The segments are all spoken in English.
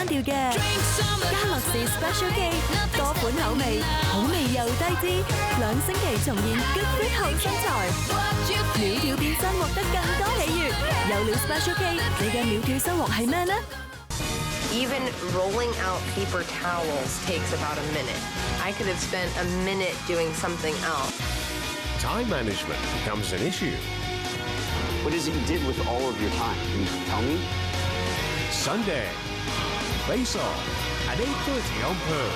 調嘅。家樂士 Special 記多款口味，好味又低脂，2星期重現 Good Fit 好身材，苗條變身獲得更多喜悅。有了 Special 記，你嘅苗條生活係咩呢？ Even rolling out paper towels takes about a minute. I could have spent a minute doing something else. Time management becomes an issue. What is it you did with all of your time? Can you tell me? Sunday, Face Off at 8:30 on Pearl.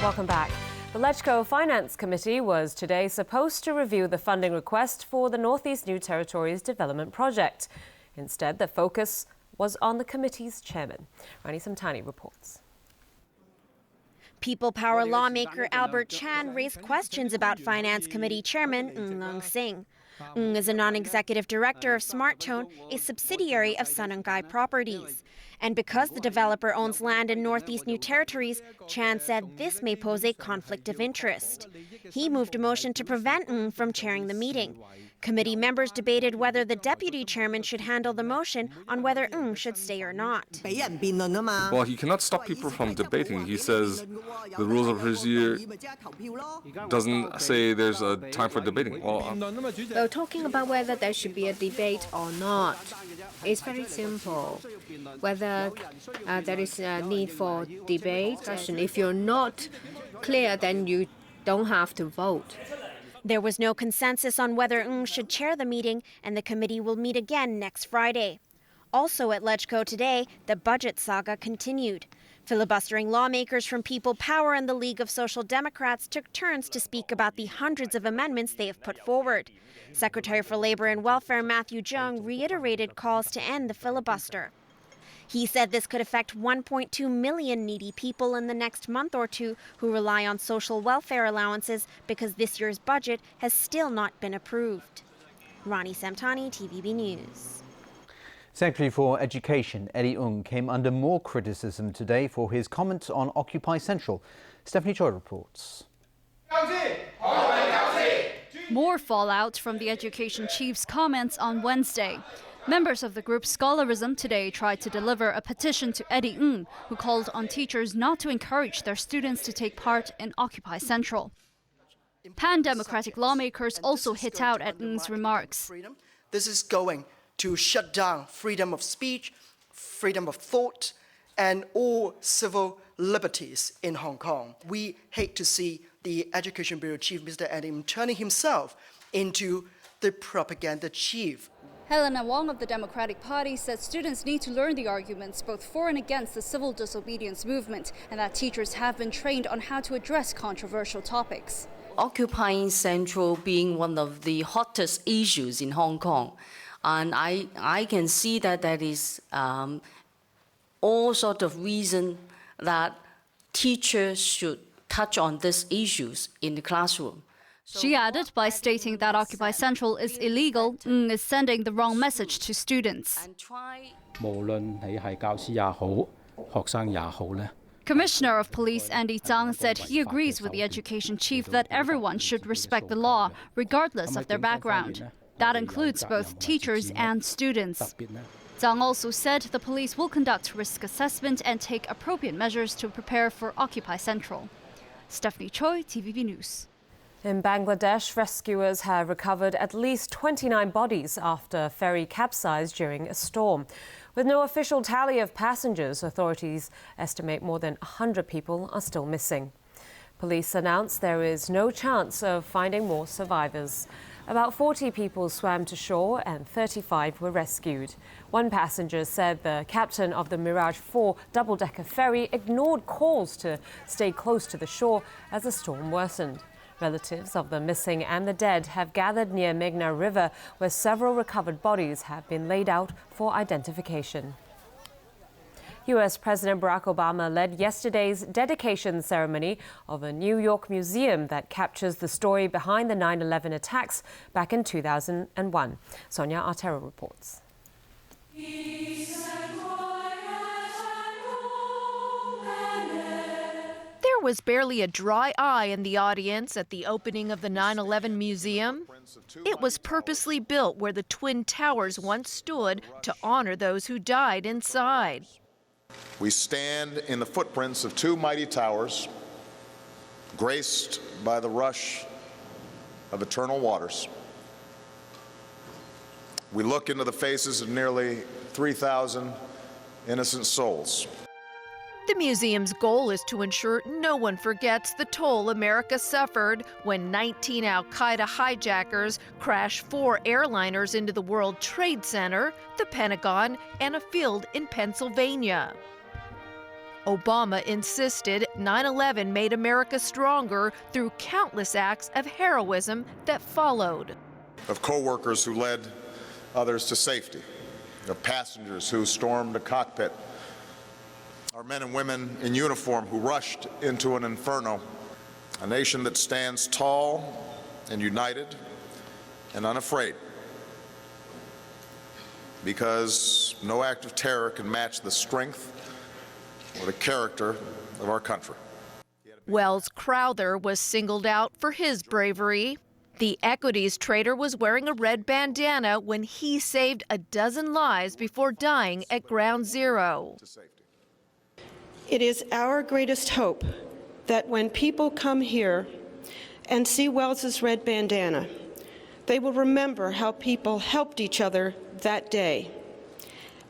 Welcome back. The LegCo Finance Committee was today supposed to review the funding request for the Northeast New Territories Development Project. Instead, the focus was on the committee's chairman. Rani Samtani reports. People Power lawmaker Albert Chan raised questions about Finance Committee Chairman Ng Leung Sing. Ng is a non-executive director of SmartTone, a subsidiary of Sanangai Properties. And because the developer owns land in Northeast New Territories, Chan said this may pose a conflict of interest. He moved a motion to prevent Ng from chairing the meeting. Committee members debated whether the deputy chairman should handle the motion on whether Ng should stay or not. Well, he cannot stop people from debating. He says the rules of procedure doesn't say there's a time for debating. Well, talking about whether there should be a debate or not, it's very simple. Whether there is a need for debate, if you're not clear, then you don't have to vote. There was no consensus on whether Ng should chair the meeting, and the committee will meet again next Friday. Also at LegCo today, the budget saga continued. Filibustering lawmakers from People Power and the League of Social Democrats took turns to speak about the hundreds of amendments they have put forward. Secretary for Labor and Welfare Matthew Jung reiterated calls to end the filibuster. He said this could affect 1.2 million needy people in the next month or two who rely on social welfare allowances because this year's budget has still not been approved. Rani Samtani, TVB News. Secretary for Education Eddie Ng came under more criticism today for his comments on Occupy Central. Stephanie Choi reports. More fallout from the education chief's comments on Wednesday. Members of the group Scholarism today tried to deliver a petition to Eddie Ng, who called on teachers not to encourage their students to take part in Occupy Central. Pan-democratic lawmakers also hit out at Ng's remarks. This is going to shut down freedom of speech, freedom of thought, and all civil liberties in Hong Kong. We hate to see the Education Bureau Chief, Mr. Eddie Ng, turning himself into the propaganda chief. Helena Wong of the Democratic Party said students need to learn the arguments both for and against the civil disobedience movement, and that teachers have been trained on how to address controversial topics. Occupying Central being one of the hottest issues in Hong Kong, and I can see that there is all sort of reason that teachers should touch on these issues in the classroom. She added by stating that Occupy Central is illegal, Ng is sending the wrong message to students. Commissioner of Police Andy Zhang said he agrees with the education chief that everyone should respect the law, regardless of their background. That includes both teachers and students. Zhang also said the police will conduct risk assessment and take appropriate measures to prepare for Occupy Central. Stephanie Choi, TVB News. In Bangladesh, rescuers have recovered at least 29 bodies after a ferry capsized during a storm. With no official tally of passengers, authorities estimate more than 100 people are still missing. Police announced there is no chance of finding more survivors. About 40 people swam to shore and 35 were rescued. One passenger said the captain of the Mirage 4 double-decker ferry ignored calls to stay close to the shore as the storm worsened. Relatives of the missing and the dead have gathered near Meghna River, where several recovered bodies have been laid out for identification. U.S. President Barack Obama led yesterday's dedication ceremony of a New York museum that captures the story behind the 9/11 attacks back in 2001. Sonia Artero reports. There was barely a dry eye in the audience at the opening of the 9/11 Museum. It was purposely built where the Twin Towers once stood to honor those who died inside. We stand in the footprints of two mighty towers, graced by the rush of eternal waters. We look into the faces of nearly 3,000 innocent souls. The museum's goal is to ensure no one forgets the toll America suffered when 19 al-Qaeda hijackers crashed 4 airliners into the World Trade Center, the Pentagon, and a field in Pennsylvania. Obama insisted 9/11 made America stronger through countless acts of heroism that followed. Of co-workers who led others to safety, of passengers who stormed a cockpit, our men and women in uniform who rushed into an inferno, a nation that stands tall and united and unafraid, because no act of terror can match the strength or the character of our country. Wells Crowther was singled out for his bravery. The equities trader was wearing a red bandana when he saved a dozen lives before dying at Ground Zero. It is our greatest hope that when people come here and see Wells's red bandana, they will remember how people helped each other that day.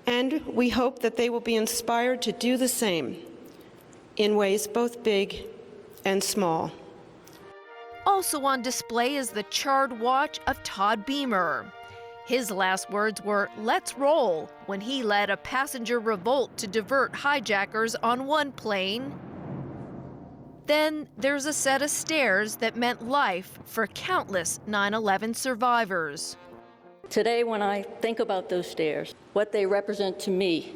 And we hope that they will be inspired to do the same in ways both big and small. Also on display is the charred watch of Todd Beamer. His last words were, "Let's roll," when he led a passenger revolt to divert hijackers on one plane. Then there's a set of stairs that meant life for countless 9/11 survivors. Today, when I think about those stairs, what they represent to me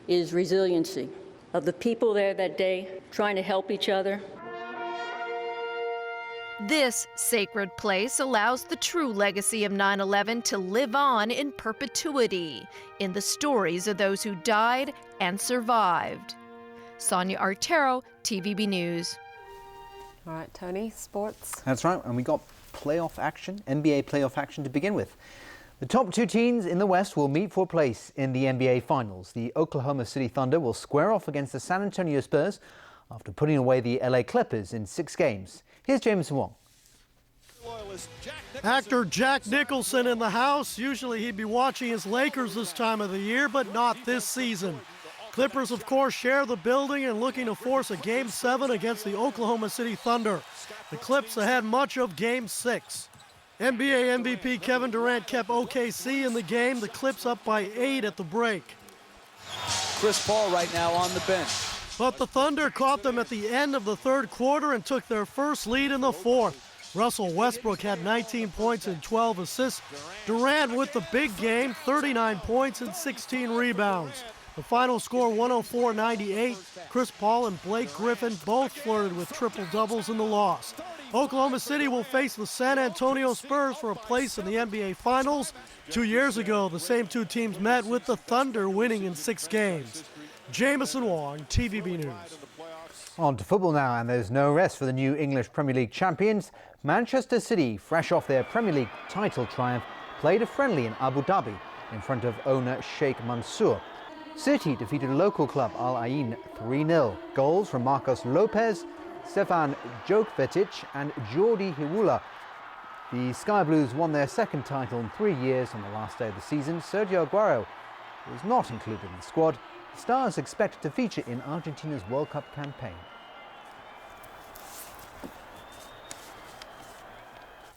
is resiliency of the people there that day trying to help each other. This sacred place allows the true legacy of 9/11 to live on in perpetuity in the stories of those who died and survived. Sonia Artero, TVB News. All right, Tony, sports. That's right, and we got playoff action, NBA playoff action to begin with. The top 2 teams in the West will meet for a place in the NBA Finals. The Oklahoma City Thunder will square off against the San Antonio Spurs after putting away the LA Clippers in 6 games. Here's James Wong. Actor Jack Nicholson in the house. Usually he'd be watching his Lakers this time of the year, but not this season. Clippers, of course, share the building and looking to force a Game 7 against the Oklahoma City Thunder. The Clips ahead much of Game 6. NBA MVP Kevin Durant kept OKC in the game. The Clips up by 8 at the break. Chris Paul right now on the bench. But the Thunder caught them at the end of the third quarter and took their first lead in the fourth. Russell Westbrook had 19 points and 12 assists. Durant with the big game, 39 points and 16 rebounds. The final score 104-98. Chris Paul and Blake Griffin both flirted with triple-doubles in the loss. Oklahoma City will face the San Antonio Spurs for a place in the NBA Finals. 2 years ago, the same 2 teams met with the Thunder winning in 6 games. Jameson Wong, TVB News. On to football now, and there's no rest for the new English Premier League champions. Manchester City, fresh off their Premier League title triumph, played a friendly in Abu Dhabi in front of owner Sheikh Mansour. City defeated local club Al Ain 3-0. Goals from Marcos Lopez, Stefan Jokovic and Jordi Hiwula. The Sky Blues won their second title in 3 years on the last day of the season. Sergio Aguero was not included in the squad. The Stars expected to feature in Argentina's World Cup campaign.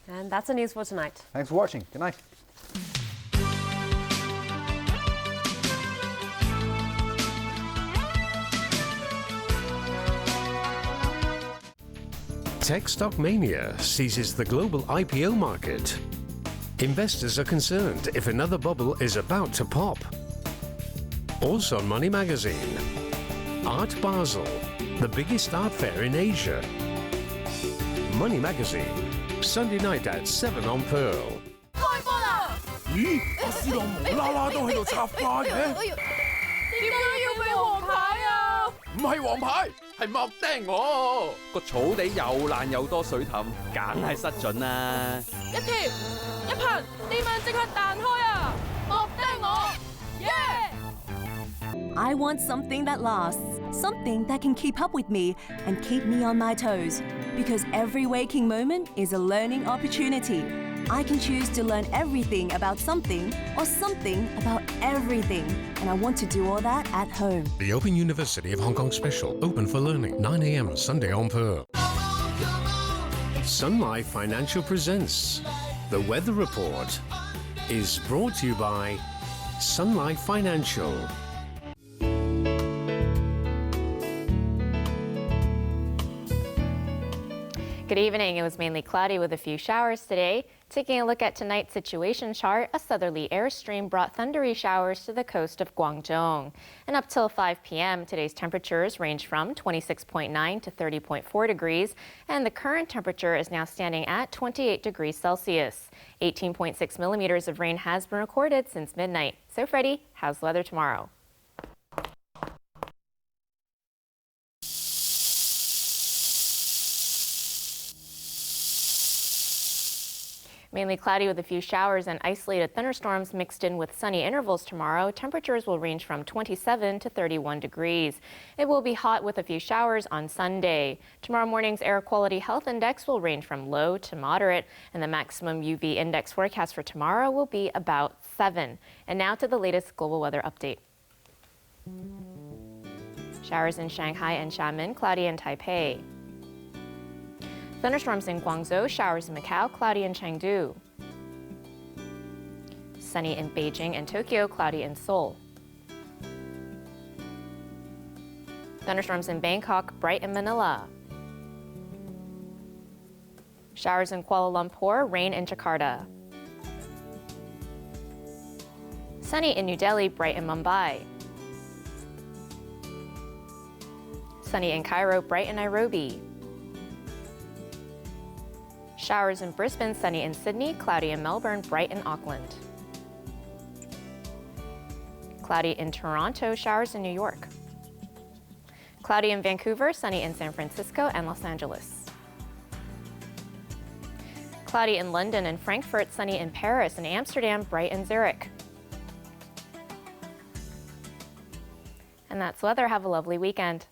And that's the news for tonight. Thanks for watching. Good night. Tech stock mania seizes the global IPO market. Investors are concerned if another bubble is about to pop. Also on Money Magazine, Art Basel, the biggest art fair in Asia. Money Magazine, Sunday night at 7 on Pearl. 開波啦！咦，阿斯朗無啦啦都喺度插花嘅？點解要俾黃牌啊？唔係黃牌，係莫釘我。個草地又爛又多水氹，梗係失準啦。一貼一噴，啲蚊即刻彈開啊！莫釘我，耶！I want something that lasts, something that can keep up with me and keep me on my toes. Because every waking moment is a learning opportunity. I can choose to learn everything about something or something about everything. And I want to do all that at home. The Open University of Hong Kong Special, open for learning, 9 a.m. Sunday on Pearl. Sun Life Financial presents The Weather Report is brought to you by Sun Life Financial. Good evening. It was mainly cloudy with a few showers today. Taking a look at tonight's situation chart, a southerly airstream brought thundery showers to the coast of Guangdong. And up till 5 p.m., today's temperatures range from 26.9 to 30.4 degrees, and the current temperature is now standing at 28 degrees Celsius. 18.6 millimeters of rain has been recorded since midnight. So, Freddie, how's the weather tomorrow? Mainly cloudy with a few showers and isolated thunderstorms mixed in with sunny intervals tomorrow. Temperatures will range from 27 to 31 degrees. It will be hot with a few showers on Sunday. Tomorrow morning's air quality health index will range from low to moderate, and the maximum UV index forecast for tomorrow will be about 7. And now to the latest global weather update. Showers in Shanghai and Xiamen, cloudy in Taipei. Thunderstorms in Guangzhou, showers in Macau, cloudy in Chengdu. Sunny in Beijing and Tokyo, cloudy in Seoul. Thunderstorms in Bangkok, bright in Manila. Showers in Kuala Lumpur, rain in Jakarta. Sunny in New Delhi, bright in Mumbai. Sunny in Cairo, bright in Nairobi. Showers in Brisbane, sunny in Sydney, cloudy in Melbourne, bright in Auckland. Cloudy in Toronto, showers in New York. Cloudy in Vancouver, sunny in San Francisco and Los Angeles. Cloudy in London and Frankfurt, sunny in Paris and Amsterdam, bright in Zurich. And that's weather. Have a lovely weekend.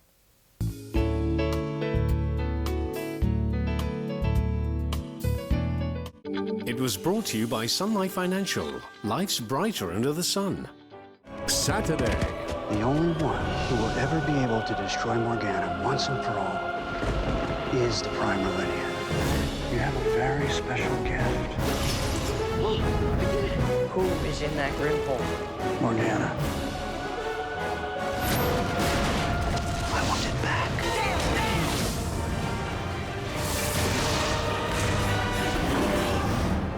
It was brought to you by Sun Life Financial. Life's brighter under the sun. Saturday. The only one who will ever be able to destroy Morgana once and for all is the Prime Millennium. You have a very special gift. Who is in that grim hole? Morgana. I want it back.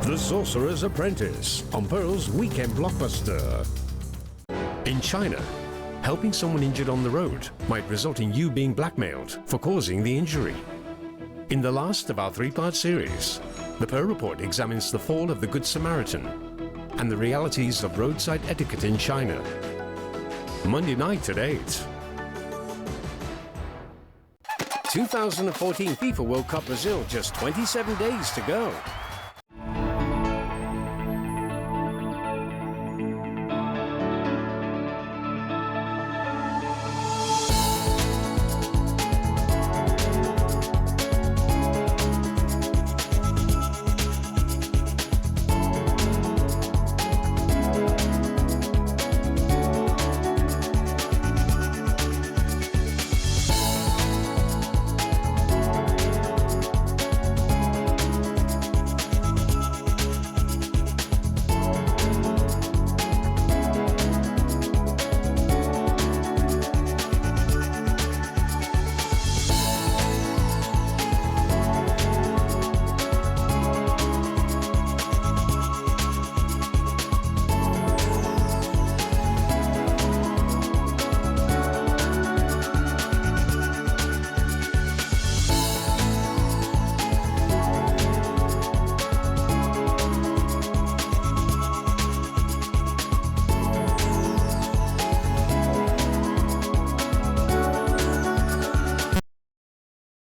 The Sorcerer's Apprentice on Pearl's Weekend Blockbuster. In China, helping someone injured on the road might result in you being blackmailed for causing the injury. In the last of our 3-part series, the Pearl Report examines the fall of the Good Samaritan and the realities of roadside etiquette in China. Monday night at 8. 2014 FIFA World Cup Brazil, just 27 days to go.